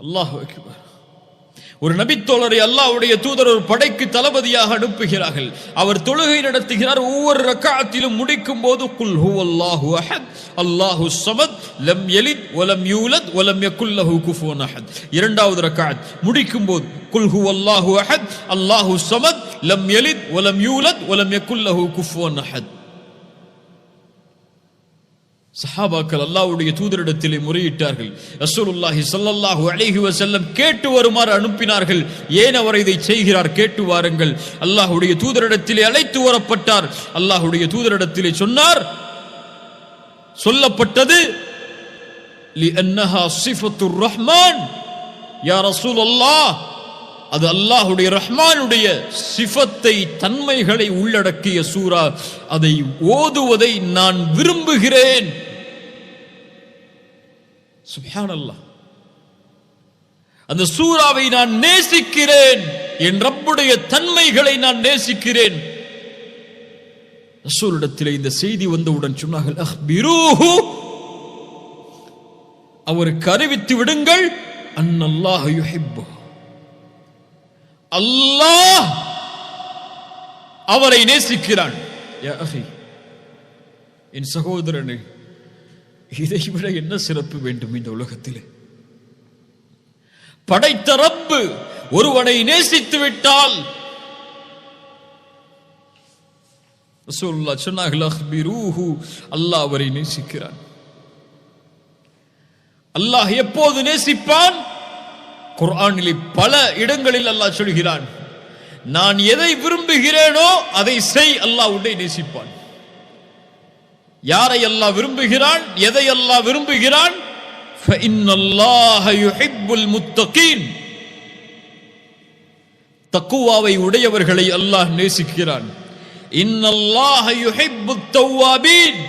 அல்லாஹு அக்பர். ஒரு நபித்தோழரை அல்லாஹ்வுடைய தூதர் ஒரு படைக்கு தளபதியாக அனுப்புகிறார்கள். அவர் தொழுகை நடத்துகிறார். ஒவ்வொரு ரக்அத்திலும் முடிக்கும் போது குல் ஹுவல்லாஹு அஹத் அல்லாஹுஸ் ஸமத் லம் யலித் வலம் யூலத் வலம் யகுல் லஹு குஃபுவன் அஹத். இரண்டாவது ரக்அத் முடிக்கும் போது குல் ஹுவல்லாஹு அஹத் அல்லாஹுஸ் ஸமத் லம் யலித் வலம் யூலத் வலம் யகுல் லஹு குஃபுவன் அஹத். சஹாபாக்கள் அல்லாஹ்வுடைய தூதரிடத்திலே முறையிட்டார்கள். ரசூலுல்லாஹி ஸல்லல்லாஹு அலைஹி வஸல்லம் கேட்டு வருமாறு அனுப்பினார்கள். ஏன் அவர் இதை செய்கிறார், கேட்டு வாருங்கள். அல்லாஹ்வுடைய தூதரிடத்திலே அழைத்து வரப்பட்டார். அல்லாஹ்வுடைய தூதரிடத்திலே சொன்னார், சொல்லப்பட்டது லிஅன்னஹா சிஃபத்துர் ரஹ்மான் யா ரசூலல்லாஹ், அது அல்லாஹ்வுடைய ரஹ்மானுடைய சிஃபத்தை தன்மைகளை உள்ளடக்கிய சூரா, அதை ஓதுவதை நான் விரும்புகிறேன். சுப்ஹானல்லாஹ், அந்த சூராவை நான் நேசிக்கிறேன், என் ரப்புடைய தன்மைகளை நான் நேசிக்கிறேன். ரசூலிடத்திலே இந்த செய்தி வந்தவுடன் சொன்னார்கள், அக்பிரூஹு, அவருக்கு அறிவித்து விடுங்கள், அன்னல்லாஹு யுஹிப்பு, அல்லாஹ் அவரை நேசிக்கிறான். யா அஹி, என் சகோதரனே, இதைவிட என்ன சிறப்பு வேண்டும் இந்த உலகத்திலே? படைத்த ரப்பு ஒருவனை நேசித்து விட்டால் ரசூலுல்லாஹ் சொன்னார்கள், அக்பிரூஹு, அல்லாஹ் அவரை நேசிக்கிறான். அல்லாஹ் எப்போது நேசிப்பான்? குர்ஆனிலே பல இடங்களில் அல்லாஹ் சொல்கிறான், நான் எதை விரும்புகிறேனோ அதை செய், அல்லாஹ் உன்னை நேசிப்பான். யாரை அல்லாஹ் விரும்புகிறான், எதை அல்லாஹ் விரும்புகிறான்? ஃபஇன்னல்லாஹ யுஹிப்புல் முத்தகீன், தக்வாவை உடையவர்களை அல்லாஹ் நேசிக்கிறான். இன்னல்லாஹ யுஹிப்புத் தவ்வாபீன்,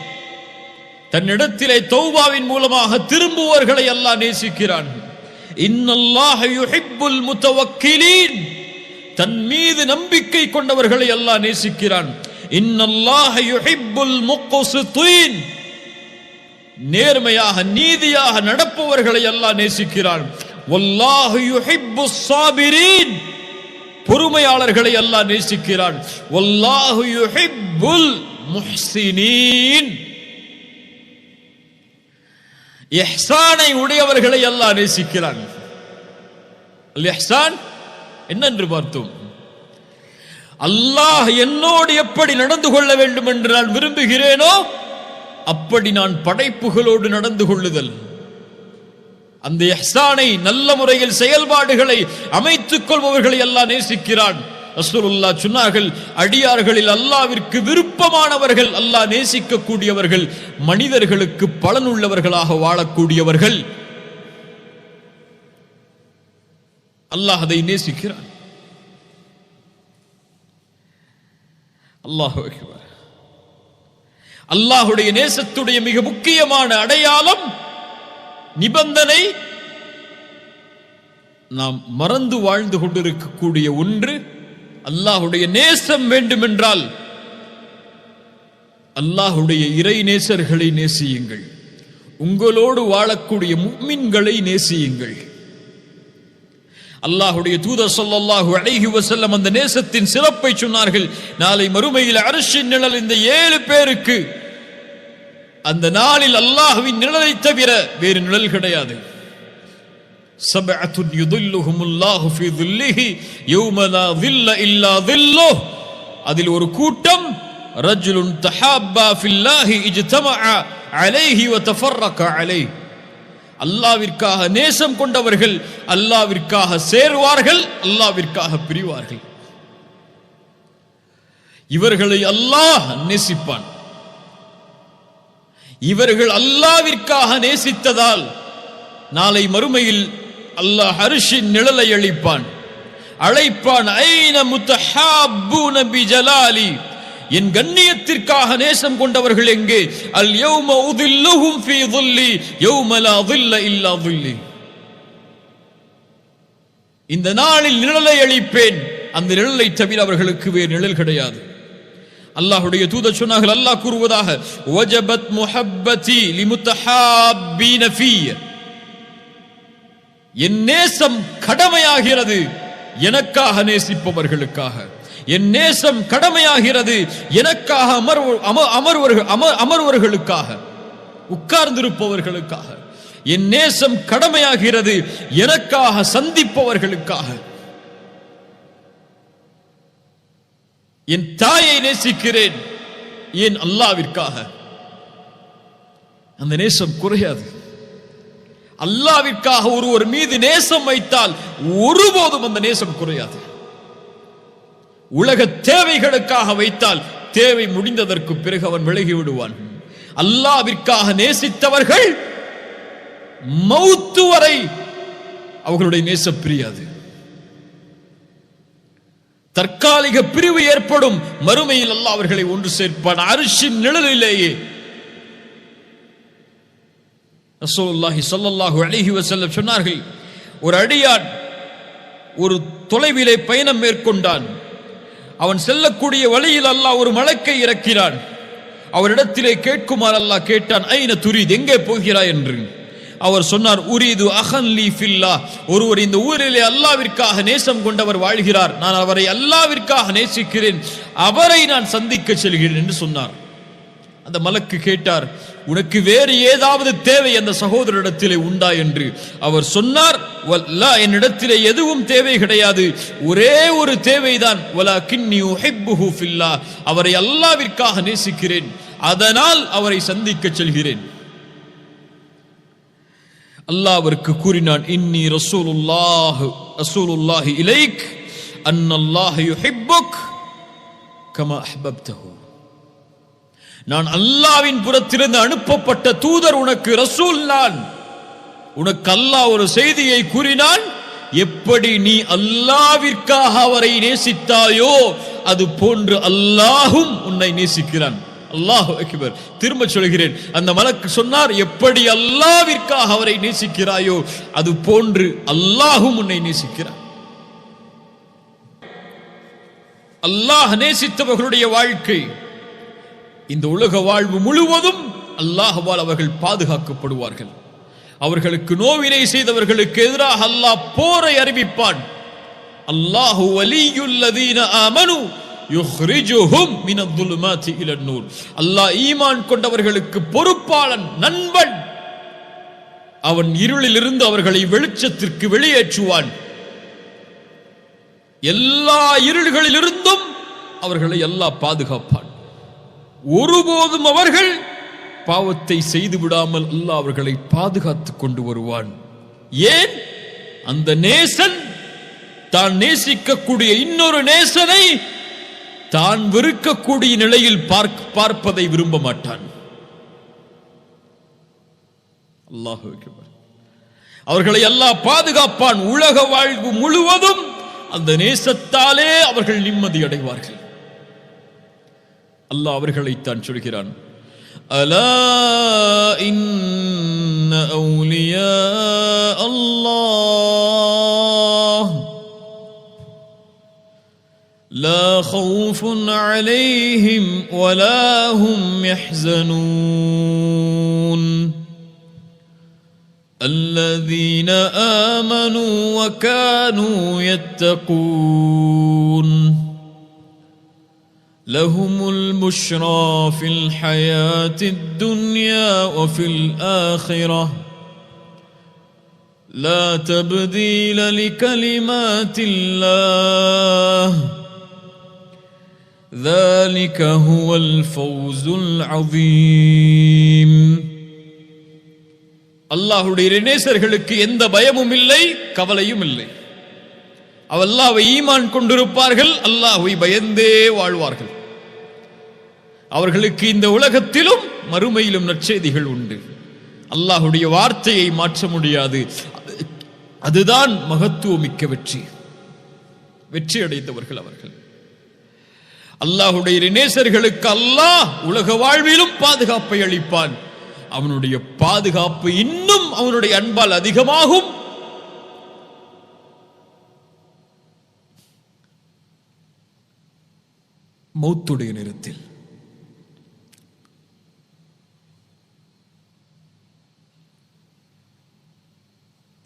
தன்னிடத்திலே தௌபாவின் மூலமாக திரும்புவர்களை அல்லாஹ் நேசிக்கிறான். இன்னல்லாஹ யுஹிப்புல் முத்தவக்கிலீன், தன் மீது நம்பிக்கை கொண்டவர்களை அல்லாஹ் நேசிக்கிறான். இன்னல்லாஹ யுஹிப்புல் முக்ஸிதீன், நேர்மையாக நீதியாக நடப்பவர்களை அல்லாஹ் நேசிக்கிறான். வல்லாஹு யுஹிப்புஸ் ஸாபிரீன், பொறுமையாளர்களை அல்லாஹ் நேசிக்கிறான். வல்லாஹு யுஹிப்புல் முஹ்ஸினீன், இஹ்சானை உடையவர்களை அல்லாஹ் நேசிக்கிறான். அல் இஹ்சான் என்னென்று பார்த்தோம்? அல்லாஹ் என்னோடு எப்படி நடந்து கொள்ள வேண்டும் என்று நான் விரும்புகிறேனோ அப்படி நான் படைப்புகளோடு நடந்து கொள்ளுதல். அந்த இஹ்சானை, நல்ல முறையில் செயல்பாடுகளை அமைத்துக் கொள்பவர்களை அல்லாஹ் நேசிக்கிறான். ரசூலுல்லாஹ் சொன்னார்கள், அடியார்களில் அல்லாஹ்விற்கு விருப்பமானவர்கள், அல்லாஹ் நேசிக்கக்கூடியவர்கள், மனிதர்களுக்கு பலனுள்ளவர்களாக வாழக்கூடியவர்கள். அல்லாஹ் அதை நேசிக்கிறான். அல்லாஹு அக்பர். அல்லாஹுடைய நேசத்துடைய மிக முக்கியமான அடையாளம், நிபந்தனை, நாம் மறந்து வாழ்ந்து கொண்டிருக்கக்கூடிய ஒன்று, அல்லாஹுடைய நேசம் வேண்டுமென்றால் அல்லாஹுடைய இறை நேசர்களை நேசியுங்கள், உங்களோடு வாழக்கூடிய முஃமின்களை நேசியுங்கள். அல்லாஹுடைய தூதர் ஸல்லல்லாஹு அலைஹி வஸல்லம் அந்த நேசத்தின் சிறப்பை சொன்னார்கள். நாளை மறுமையில் அர்ஷின் நிழல் இந்த 7 பேருக்கு, அந்த நாளில் அல்லாஹ்வின் நிழலை தவிர வேறு நிழல் கிடையாது. சபஅத்துன் யுதில்லுஹுமுல்லாஹு ஃபீ ظில்லிஹி யௌம லா ظில்ல இல்லா ظில்லுஹ், அதில் ஒரு கூட்டம், ரஜுலுன் தஹாப்பா ஃபில்லாஹி இஜ்தமஅ அலைஹி வ தஃபர்ரக அலைஹி, அல்லாஹ்விற்காக நேசம் கொண்டவர்கள் அல்லாஹ்விற்காக சேர்வார்கள், அல்லாஹ்விற்காக பிரிவார்கள். இவர்களை அல்லாஹ் நேசிப்பான். இவர்கள் அல்லாஹ்விற்காக நேசித்ததால் நாளை மறுமையில் அல்லாஹ் அர்ஷின் நிழலை அழைப்பான். ஐன முத்தஹாப்பூன பிஜலாலி, என் கண்ணியத்திற்காக நேசம் கொண்டவர்கள் எங்கே? அல் யௌம உதில்லுஹும் ஃபீ ظில்லி யௌம லா ظில்ல இல்லா ظில்லி, இந்த நாளில் நிழலை அளிப்பேன், அந்த நிழலை தவிர அவர்களுக்கு வேறு நிழல் கிடையாது. அல்லாஹ்வுடைய தூதர் சொன்னார்கள், அல்லாஹ் கூறுவதாக, வஜபத் முஹப்பதி லிமுத்தஹாப்பீன ஃபீ, என் நேசம் கடமையாகிறது எனக்காக நேசிப்பவர்களுக்காக. என் நேசம் கடமையாகிறது எனக்காக அமர்வர்களுக்காக, உட்கார்ந்திருப்பவர்களுக்காக. என் நேசம் கடமையாகிறது எனக்காக சந்திப்பவர்களுக்காக. என் தாயை நேசிக்கிறேன், ஏன் அல்லாஹ்விற்காக. அந்த நேசம் குறையாது. அல்லாஹ்விற்காக ஒருவர் மீது நேசம் வைத்தால் ஒருபோதும் அந்த நேசம் குறையாது. உலக தேவைகளுக்காக வைத்தால் தேவை முடிந்ததற்கு பிறகு அவன் விலகி விடுவான். அல்லாஹ்விற்காக நேசித்தவர்கள் மௌத்து வரை அவர்களுடைய நேசம் பிரியாது. தற்காலிக பிரிவு ஏற்படும், மறுமையில் அல்லாஹ் அவர்களை ஒன்று சேர்ப்பான் அர்ஷின் நிழலிலேயே. ரசூலுல்லாஹி ஸல்லல்லாஹு அலைஹி வஸல்லம் சொன்னார்கள், ஒரு அடியான் ஒரு தொலைவிலே பயணம் மேற்கொண்டான். அவன் செல்லக்கூடிய வழியில் அல்லாஹ் ஒரு மலக்கை இறக்கினான். அவரிடத்திலே கேட்குமாறு அல்லாஹ் கேட்டான், ஐன துரீத், எங்கே போகிறாய் என்று. அவர் சொன்னார், உரீது அஹன் லீ ஃபில்லாஹ், ஒருவர் இந்த ஊரிலே அல்லாஹ்விற்காக நேசம் கொண்டவர் வாழ்கிறார், நான் அவரை அல்லாஹ்விற்காக நேசிக்கிறேன், அவரை நான் சந்திக்க செல்கிறேன் என்று சொன்னார். அந்த மலக்கு கேட்டார், உனக்கு வேறு ஏதாவது தேவை அந்த சகோதரரிடத்திலே உண்டா என்று. அவர் சொன்னார், வல்லா, என்னிடத்திலே எதுவும் தேவை கிடையாது, ஒரே ஒரு தேவைதான், வலாகின்னி உஹிப்புஹு ஃபில்லாஹ், அவரை அல்லாஹ்விற்காக நேசிக்கிறேன், அதனால் அவரை சந்திக்க செல்கிறேன். அல்லாஹ் அவருக்கு கூறினான், இன்னி ரசூலுல்லாஹி இலைக் அன்னல்லாஹ் யுஹிப்புக் கமா அஹ்பப்தஹு, நான் அல்லாஹ்வின் புறத்திலிருந்து அனுப்பப்பட்ட தூதர், உனக்கு ரசூல் நான். உனக்கு அல்லாஹ் ஒரு செய்தியை கூறினான், எப்படி நீ அல்லாஹ்விற்காக அவரை நேசித்தாயோ அது போன்று அல்லாஹும் உன்னை நேசிக்கிறான். அல்லாஹு அக்பர். திரும்ப சொல்கிறேன், அந்த மலக்கு சொன்னார், எப்படி அல்லாஹ்விற்காக அவரை நேசிக்கிறாயோ அது போன்று அல்லாஹும் உன்னை நேசிக்கிறான். அல்லாஹ் நேசித்தவர்களுடைய வாழ்க்கை, இந்த உலக வாழ்வு முழுவதும் அல்லாஹ்வால் அவர்கள் பாதுகாக்கப்படுவார்கள். அவர்களுக்கு நோவினை செய்தவர்களுக்கு எதிராக அல்லாஹ் போரை அறிவிப்பான். அல்லாஹு வலியுல்லதீன ஆமனு யுஹ்ரிஜுஹும் மினதுலுமாத்தி இலன்னூர். அல்லாஹ் ஈமான் கொண்டவர்களுக்கு பொறுப்பாளன், நண்பன். அவன் இருளில் இருந்து அவர்களை வெளிச்சத்திற்கு வெளியேற்றுவான். எல்லா இருள்களிலிருந்தும் அவர்களை அல்லாஹ் பாதுகாப்பான். ஒருபோதும் அவர்கள் பாவத்தை செய்து விடாமல் அல்லாஹ் அவர்களை பாதுகாத்துக் கொண்டு வருவான். ஏன்? அந்த நேசன் தான் நேசிக்கக்கூடிய இன்னொரு நேசனை தான் வெறுக்கக்கூடிய நிலையில் பார்ப்பதை விரும்ப மாட்டான். அல்லாஹு அக்பர். அவர்களை அல்லாஹ் பாதுகாப்பான். உலக வாழ்வு முழுவதும் அந்த நேசத்தாலே அவர்கள் நிம்மதி அடைவார்கள். அல்லாஹ் அவர்களைத்தான் சொல்கிறான், அலா இன்ன அவுலியா அல்லாஹ் லா ஹவுஃபுன் அலைஹிம் வலா ஹும் யஹ்ஸனூன் الذين آمنوا وكانوا يتقون لهم البشرى في الحياة الدنيا وفي الآخرة لا تبديل لكلمات الله ذلك هو الفوز العظيم. அல்லாஹ்வுடைய நேசர்களுக்கு எந்த பயமும் இல்லை, கவலையும் இல்லை. அல்லாஹ்வை ஈமான் கொண்டிருப்பார்கள், அல்லாஹ்வை பயந்தே வாழ்வார்கள். அவர்களுக்கு இந்த உலகத்திலும் மறுமையிலும் நற்செய்திகள் உண்டு. அல்லாஹ்வுடைய வார்த்தையை மாற்ற முடியாது. அதுதான் மகத்துவமிக்க வெற்றி. வெற்றி அடைந்தவர்கள் அவர்கள். அல்லாஹ்வுடைய நேசர்களுக்கு அல்லாஹ் உலக வாழ்விலும் பாதுகாப்பை அளிப்பான். அவனுடைய பாதுகாப்பு இன்னும் அவனுடைய அன்பால் அதிகமாகும். மௌத்துடைய நேரத்தில்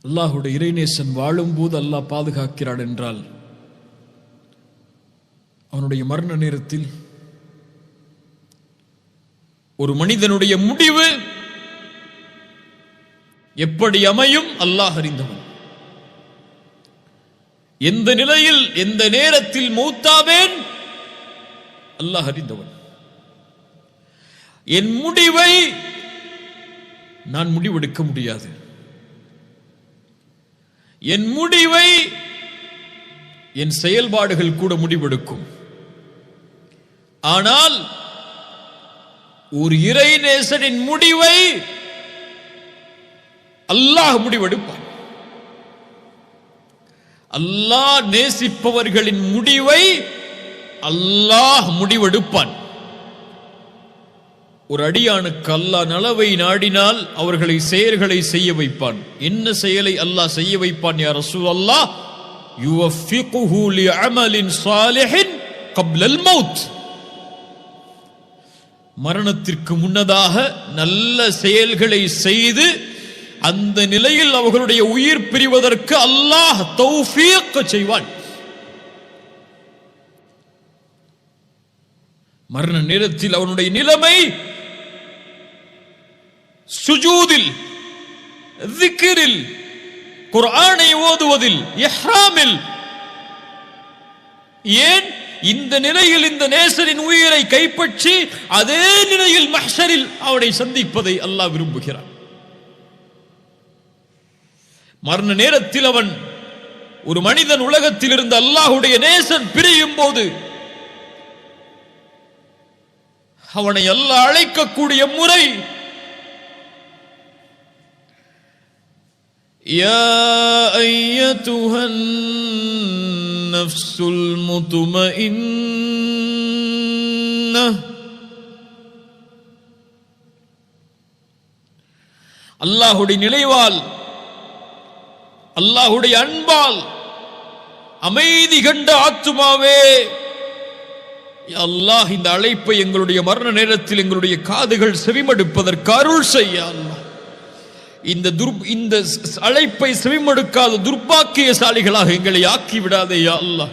அல்லாஹுடைய இறைநேசன் வாழும்போது அல்லாஹ் பாதுகாக்கிறான் என்றால் அவனுடைய மரண நேரத்தில் ஒரு மனிதனுடைய முடிவு எப்படி அமையும் அல்லாஹ் அறிந்தவன். எந்த நிலையில் எந்த நேரத்தில் மௌத்தாவேன் அல்லாஹ் அறிந்தவன். என் முடிவை நான் முடிவெடுக்க முடியாது. என் முடிவை என் செயல்பாடுகள் கூட முடிவெடுக்கும். ஆனால் ஒரு இறைநேசனின் முடிவை அல்லாஹ் முடிவெடுப்பான். அல்லாஹ் நேசிப்பவர்களின் முடிவை அல்லாஹ் முடிவெடுப்பான். ஒரு அடியானுக்கு அல்லாஹ் நலவை நாடினால் அவர்களை செயல்களை செய்ய வைப்பான். என்ன செயலை அல்லாஹ் செய்ய வைப்பான்? யா ரசூலல்லாஹ், யுவஃபிகுஹு லிஅமலின் ஸாலிஹின் கப்லல் மௌத். மரணத்திற்கு முன்னதாக நல்ல செயல்களை செய்து அந்த நிலையில் அவர்களுடைய உயிர் பிரிவதற்கு அல்லாஹ் தௌஃபீக் செய்வான். மரண நேரத்தில் அவனுடைய நிலைமை சுஜூதில், திக்ரில், குர்ஆனை ஓதுவதில், இஹ்ராமில். ஏன் இந்த நிலையில் இந்த நேசரின் உயிரை கைப்பற்றி அதே நிலையில் மஹ்ஷரில் அவனை சந்திப்பதை அல்லாஹ் விரும்புகிறான். மரண நேரத்தில் அவன் ஒரு மனிதன் உலகத்தில் இருந்து அல்லாஹுடைய நேசன் பிரியும் போது அவனை அல்லாஹ் அழைக்கக்கூடிய முறை, யா அய்யதுஹன் நஃப்ஸுல் முத்மஇன்னஹ். அல்லாஹுடைய நிலைவால், அல்லாஹுடைய அன்பால் அமைதி கண்ட ஆத்துமாவே, அல்லாஹ் இந்த அழைப்பை எங்களுடைய மரண நேரத்தில் எங்களுடைய காதுகள் செவிமடுப்பதற்கு அருள் செய்ய. அல்லாஹ் இந்த அழைப்பை செவிமடுக்காத துர்பாக்கியசாலிகளாக எங்களை ஆக்கி விடாதே யா அல்லாஹ்.